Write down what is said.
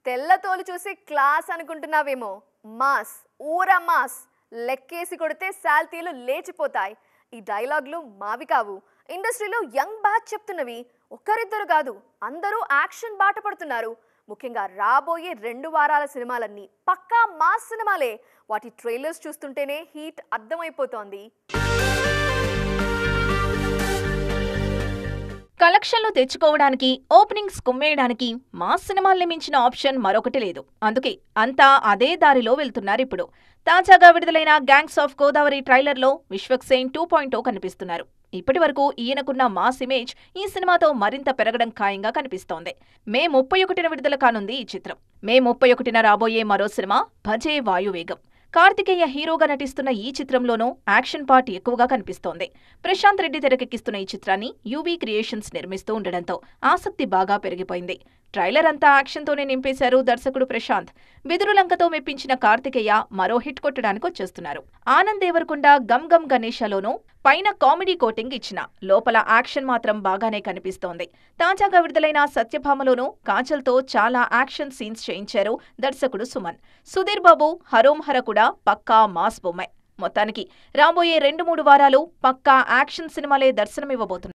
తెల్ల తోలు చూసి క్లాస్ అనుకుంటున్నావేమో. మాస్, ఊరా మాస్, లెక్కేసి కొడితే శాల్తీలు లేచిపోతాయి. ఈ డైలాగులు మావి కావు. ఇండస్ట్రీలో యంగ్ బ్యాచ్ చెప్తున్నవి. ఒక్కరిద్దరు కాదు, అందరూ యాక్షన్ బాట పడుతున్నారు. ముఖ్యంగా రాబోయే 2 వారాల సినిమాలన్నీ పక్కా మాస్ సినిమాలే. వాటి ట్రైలర్స్ చూస్తుంటేనే హీట్ అర్థమైపోతోంది. కలెక్షన్లు తెచ్చుకోవడానికి, ఓపెనింగ్స్ కుమ్మేయడానికి మాస్ సినిమాల్ని మించిన ఆప్షన్ మరొకటి లేదు. అందుకే అంతా అదే దారిలో వెళ్తున్నారిప్పుడు. తాజాగా విడుదలైన గ్యాంగ్స్ ఆఫ్ గోదావరి ట్రైలర్లో విశ్వక్సేన్ 2.0 కనిపిస్తున్నారు. ఇప్పటి వరకు ఈయనకున్న మాస్ ఇమేజ్ ఈ సినిమాతో మరింత పెరగడం ఖాయంగా కనిపిస్తోంది. మే 31న విడుదల కానుంది ఈ చిత్రం. మే 31న రాబోయే మరో సినిమా భజే వాయువేగం. కార్తికేయ హీరోగా నటిస్తున్న ఈ చిత్రంలోనూ యాక్షన్ పార్ట్ ఎక్కువగా కనిపిస్తోంది. ప్రశాంత్ రెడ్డి తెరకెక్కిస్తున్న ఈ చిత్రాన్ని యూవీ క్రియేషన్స్ నిర్మిస్తూ ఉండడంతో ఆసక్తి బాగా పెరిగిపోయింది. ట్రైలర్ అంతా యాక్షన్తోనే నింపేశారు దర్శకుడు ప్రశాంత్. బిదురులంకతో మెప్పించిన కార్తికేయ మరో హిట్ కొట్టడానికి వచ్చేస్తున్నారు. ఆనంద్ దేవరకొండ గమ్ గమ్ గణేషలోనూ పైన కామెడీ కోటింగ్ ఇచ్చిన లోపల యాక్షన్ మాత్రం బాగానే కనిపిస్తోంది. తాజాగా విడుదలైన సత్యభామలోనూ కాజల్తో చాలా యాక్షన్ సీన్స్ చేయించారు దర్శకుడు సుమన్. సుధీర్ బాబు హరోంహర కూడా పక్కా మాస్ బొమ్మే. మొత్తానికి రాబోయే 2-3 వారాలు పక్కా యాక్షన్ సినిమాలే దర్శనమివ్వబోతున్నాయి.